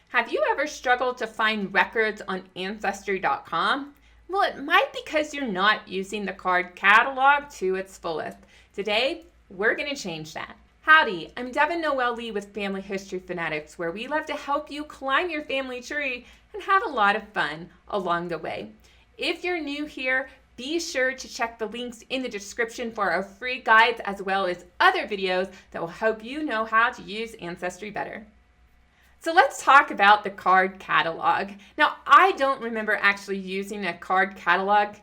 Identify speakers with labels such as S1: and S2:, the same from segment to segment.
S1: Have you ever struggled to find records on Ancestry.com? Well, it might be because you're not using the card catalog to its fullest. Today, we're going to change that. Howdy, I'm Devin Noel Lee with Family History Fanatics, where we love to help you climb your family tree and have a lot of fun along the way. If you're new here, be sure to check the links in the description for our free guides as well as other videos that will help you know how to use Ancestry better. So let's talk about the card catalog. Now, I don't remember actually using a card catalog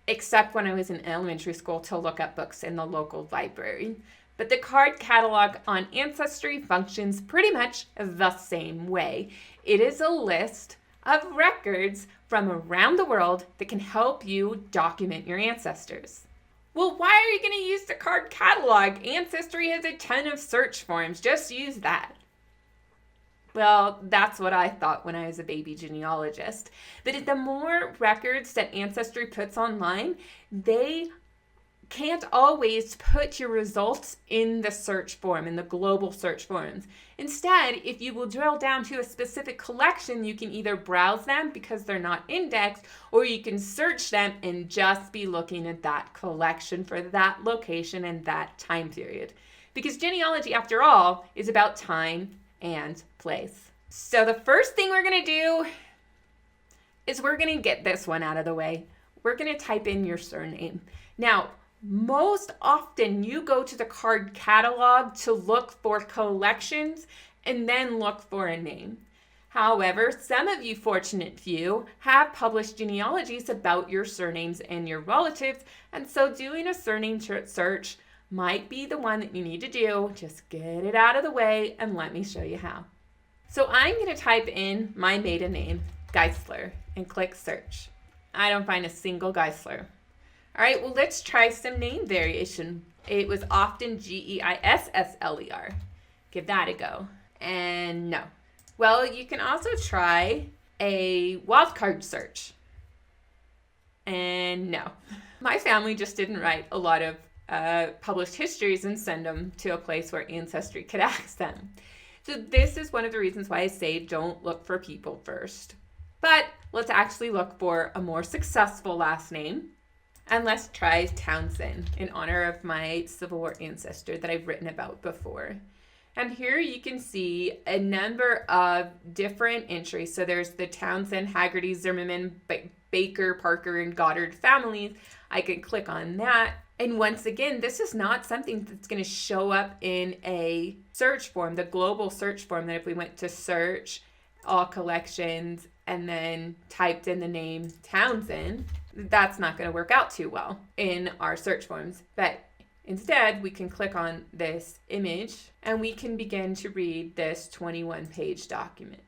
S1: except when I was in elementary school to look up books in the local library. But the card catalog on Ancestry functions pretty much the same way. It is a list of records from around the world that can help you document your ancestors. Well, why are you going to use the card catalog? Ancestry has a ton of search forms. Just use that. Well, that's what I thought when I was a baby genealogist. But the more records that Ancestry puts online, they can't always put your results in the search form, in the global search forms. Instead, if you will drill down to a specific collection, you can either browse them because they're not indexed, or you can search them and just be looking at that collection for that location and that time period. Because genealogy, after all, is about time and place. So the first thing we're going to do is we're going to get this one out of the way. We're going to type in your surname. Now, most often you go to the card catalog to look for collections and then look for a name. However, some of you fortunate few have published genealogies about your surnames and your relatives, and so doing a surname search might be the one that you need to do. Just get it out of the way and let me show you how. So I'm going to type in my maiden name, Geisler, and click search. I don't find a single Geisler. All right, well, let's try some name variation. It was often Geissler. Give that a go. And no. Well, you can also try a wildcard search. And no. My family just didn't write a lot of published histories and send them to a place where Ancestry could access them. So this is one of the reasons why I say don't look for people first. But let's actually look for a more successful last name. And let's try Townsend in honor of my Civil War ancestor that I've written about before. And here you can see a number of different entries. So there's the Townsend, Haggerty, Zimmerman, Baker, Parker, and Goddard families. I can click on that. And once again, this is not something that's going to show up in a search form, the global search form, that if we went to search all collections and then typed in the name Townsend, that's not going to work out too well in our search forms. But instead, we can click on this image and we can begin to read this 21-page document.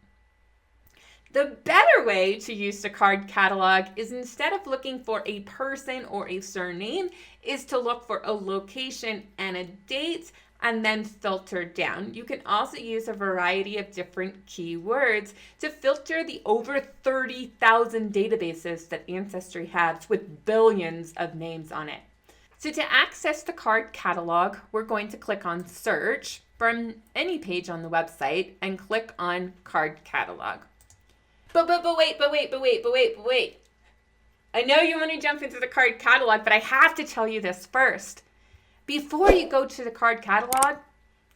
S1: The better way to use the card catalog is, instead of looking for a person or a surname, is to look for a location and a date and then filter down. You can also use a variety of different keywords to filter the over 30,000 databases that Ancestry has with billions of names on it. So to access the card catalog, we're going to click on search from any page on the website and click on card catalog. But wait. I know you want to jump into the card catalog, but I have to tell you this first. Before you go to the card catalog,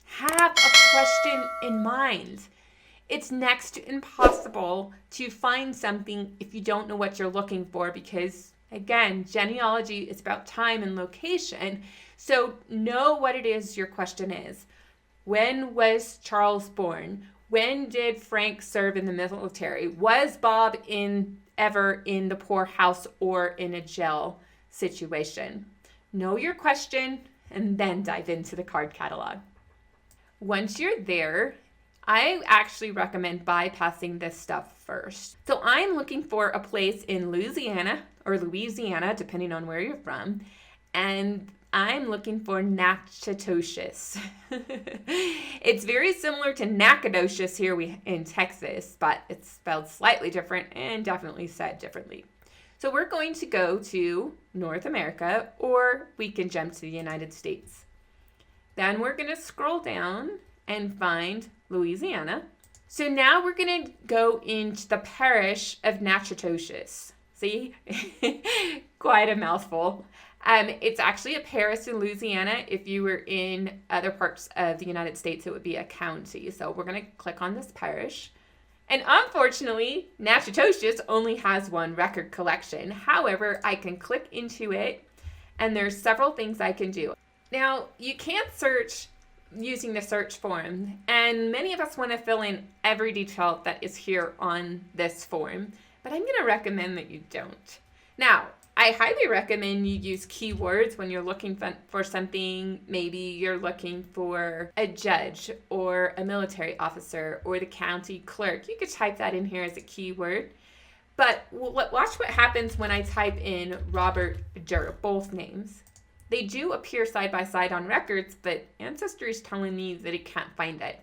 S1: have a question in mind. It's next to impossible to find something if you don't know what you're looking for, because, again, genealogy is about time and location. So know what it is your question is. When was Charles born? When did Frank serve in the military? Was Bob ever in the poorhouse or in a jail situation? Know your question and then dive into the card catalog. Once you're there, I actually recommend bypassing this stuff first. So I'm looking for a place in Louisiana, depending on where you're from, and I'm looking for Natchitoches. It's very similar to Nacogdoches here in Texas, but it's spelled slightly different and definitely said differently. So we're going to go to North America, or we can jump to the United States. Then we're going to scroll down and find Louisiana. So now we're going to go into the parish of Natchitoches. See? Quite a mouthful. It's actually a parish in Louisiana. If you were in other parts of the United States, it would be a county. So we're going to click on this parish. And unfortunately, Natchitoches only has one record collection. However, I can click into it, and there's several things I can do. Now, you can't search using the search form, and many of us want to fill in every detail that is here on this form, but I'm going to recommend that you don't. Now, I highly recommend you use keywords when you're looking for something. Maybe you're looking for a judge or a military officer or the county clerk. You could type that in here as a keyword. But watch what happens when I type in Robert Durr, both names. They do appear side by side on records, but Ancestry is telling me that it can't find it.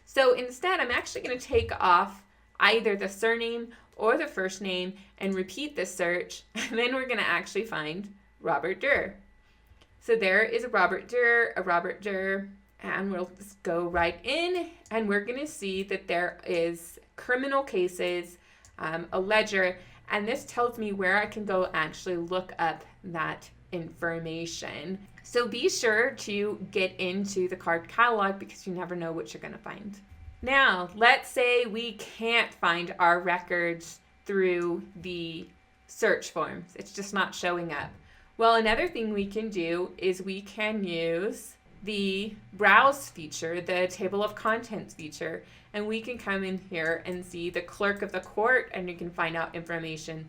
S1: So instead, I'm actually going to take off either the surname or the first name and repeat the search, and then we're going to actually find Robert Durr. So there is a Robert Durr, and we'll just go right in, and we're going to see that there is criminal cases, a ledger, and this tells me where I can go actually look up that information. So be sure to get into the card catalog because you never know what you're going to find. Now, let's say we can't find our records through the search forms. It's just not showing up. Well, another thing we can do is we can use the browse feature, the table of contents feature, and we can come in here and see the clerk of the court, and you can find out information.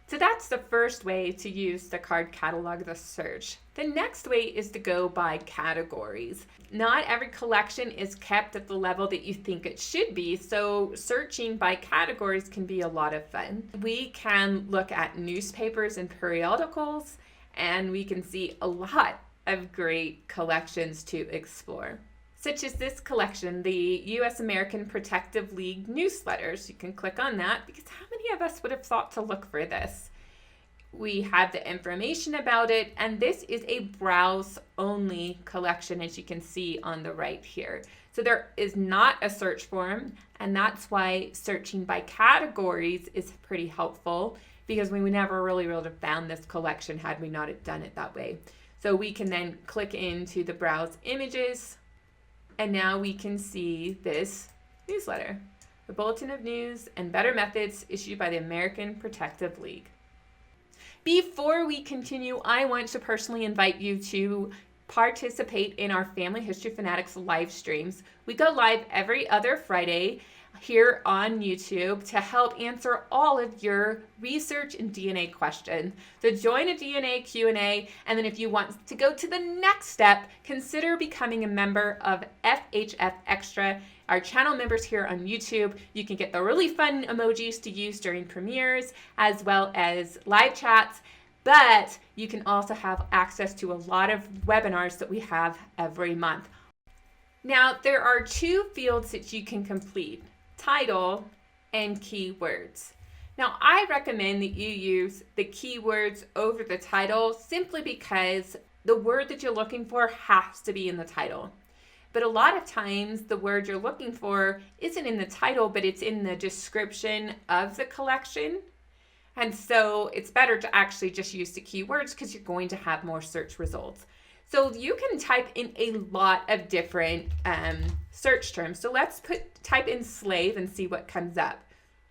S1: So that's the first way to use the card catalog, the search. The next way is to go by categories. Not every collection is kept at the level that you think it should be, so searching by categories can be a lot of fun. We can look at newspapers and periodicals, and we can see a lot of great collections to explore, such as this collection, the U.S. American Protective League newsletters. You can click on that because how many of us would have thought to look for this? We have the information about it, and this is a browse-only collection, as you can see on the right here. So there is not a search form, and that's why searching by categories is pretty helpful because we never really would have found this collection had we not done it that way. So we can then click into the browse images, and now we can see this newsletter, the Bulletin of News and Better Methods issued by the American Protective League. Before we continue, I want to personally invite you to participate in our Family History Fanatics live streams. We go live every other Friday here on YouTube to help answer all of your research and DNA questions. So join a DNA Q&A, and then if you want to go to the next step, consider becoming a member of FHF Extra, our channel members here on YouTube. You can get the really fun emojis to use during premieres, as well as live chats, but you can also have access to a lot of webinars that we have every month. Now, there are two fields that you can complete: title and keywords. Now, I recommend that you use the keywords over the title simply because the word that you're looking for has to be in the title. But a lot of times the word you're looking for isn't in the title, but it's in the description of the collection. And so it's better to actually just use the keywords because you're going to have more search results. So you can type in a lot of different search terms. So let's type in slave and see what comes up.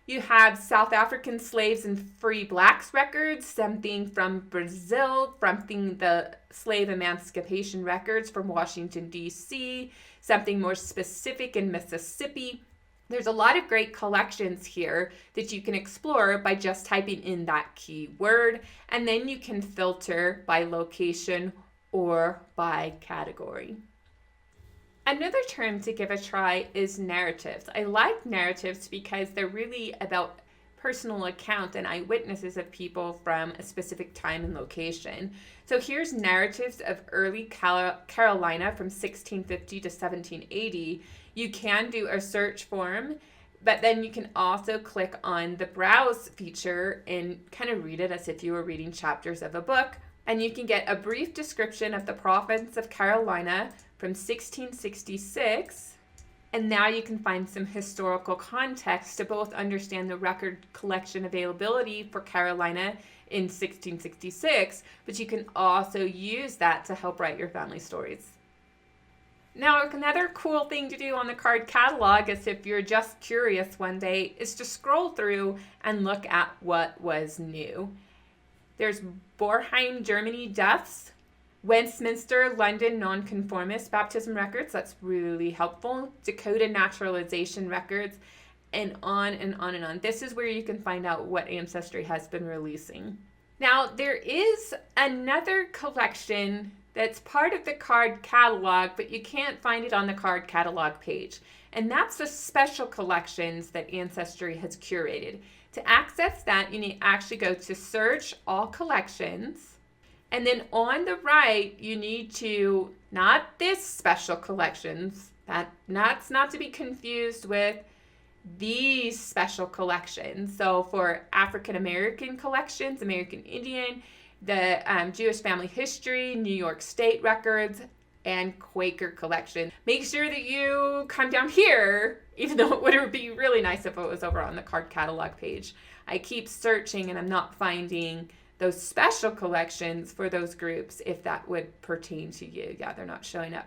S1: You have South African slaves and free blacks records, something from Brazil, something the slave emancipation records from Washington, D.C., something more specific in Mississippi. There's a lot of great collections here that you can explore by just typing in that keyword, and then you can filter by location or by category. Another term to give a try is narratives. I like narratives because they're really about personal account and eyewitnesses of people from a specific time and location. So here's narratives of early Carolina from 1650 to 1780. You can do a search form, but then you can also click on the browse feature and kind of read it as if you were reading chapters of a book. And you can get a brief description of the province of Carolina from 1666 And now you can find some historical context to both understand the record collection availability for Carolina in 1666, but you can also use that to help write your family stories. Now, another cool thing to do on the card catalog is, if you're just curious one day, is to scroll through and look at what was new. There's Borheim, Germany deaths, Westminster, London nonconformist baptism records. That's really helpful. Dakota naturalization records, and on and on and on. This is where you can find out what Ancestry has been releasing. Now, there is another collection that's part of the card catalog, but you can't find it on the card catalog page. And that's the special collections that Ancestry has curated. To access that, you need to actually go to Search All Collections. And then on the right, you need to, not this special collections, that's not to be confused with these special collections. So for African American collections, American Indian, the Jewish family history, New York State records, and Quaker collection. Make sure that you come down here, even though it would be really nice if it was over on the card catalog page. I keep searching and I'm not finding those special collections for those groups if that would pertain to you. Yeah, they're not showing up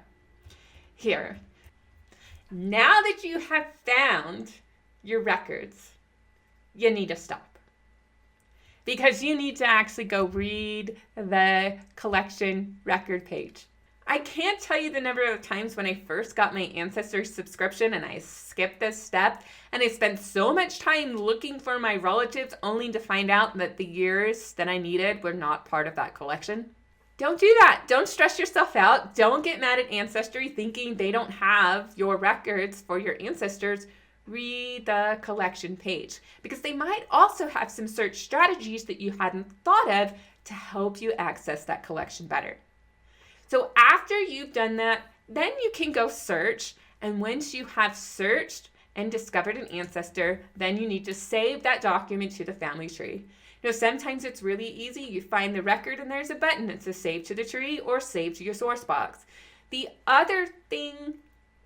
S1: here. Now that you have found your records, you need to stop. Because you need to actually go read the collection record page. I can't tell you the number of times when I first got my Ancestry subscription and I skipped this step, and I spent so much time looking for my relatives only to find out that the years that I needed were not part of that collection. Don't do that. Don't stress yourself out. Don't get mad at Ancestry thinking they don't have your records for your ancestors. Read the collection page, because they might also have some search strategies that you hadn't thought of to help you access that collection better. So after you've done that, then you can go search. And once you have searched and discovered an ancestor, then you need to save that document to the family tree. You know, sometimes it's really easy. You find the record and there's a button that says save to the tree or save to your source box. The other thing,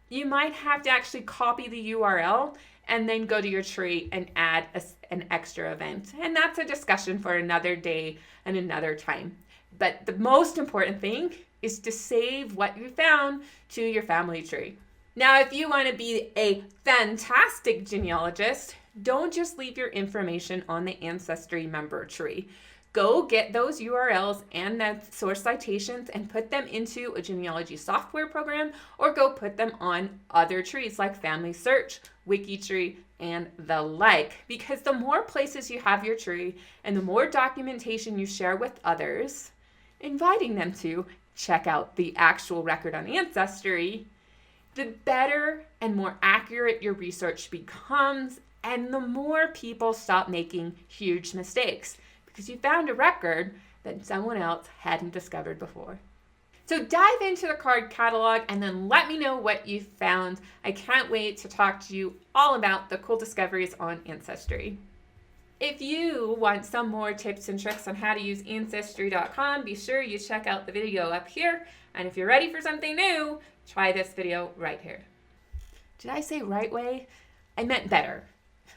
S1: you might have to actually copy the URL and then go to your tree and add an extra event. And that's a discussion for another day and another time. But the most important thing is to save what you found to your family tree. Now, if you want to be a fantastic genealogist, don't just leave your information on the Ancestry member tree. Go get those URLs and the source citations and put them into a genealogy software program, or go put them on other trees like Family Search, WikiTree, and the like. Because the more places you have your tree and the more documentation you share with others, inviting them to check out the actual record on Ancestry, the better and more accurate your research becomes, and the more people stop making huge mistakes, because you found a record that someone else hadn't discovered before. So dive into the card catalog and then let me know what you found. I can't wait to talk to you all about the cool discoveries on Ancestry. If you want some more tips and tricks on how to use Ancestry.com, be sure you check out the video up here. And if you're ready for something new, try this video right here. Did I say right way? I meant better.